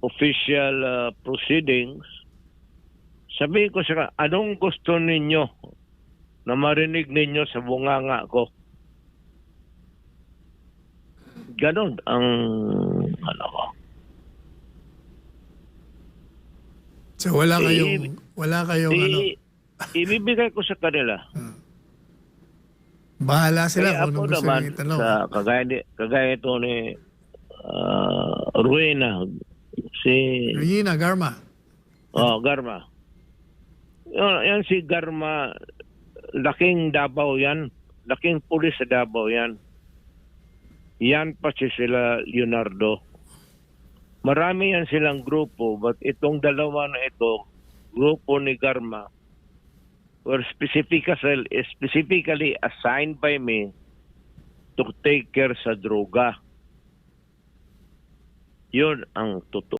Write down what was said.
official proceedings, sabihin ko sa anong gusto ninyo na marinig ninyo sa bunganga ko? Ganon ang ano ko. So wala kayong ano. Ibibigay ko sa kanila. Bahala sila Kaya kung ako anong gusto naman nyo itanong. sa kagaya ito ni Ruena, si Regina Garma. Garma. Yan si Garma, laking Davao yan. Laking pulis sa Davao yan. Yan pa sila Leonardo. Marami yan silang grupo, but itong dalawa na ito, grupo ni Garma, were specifically assigned by me to take care sa droga. Yun ang totoo.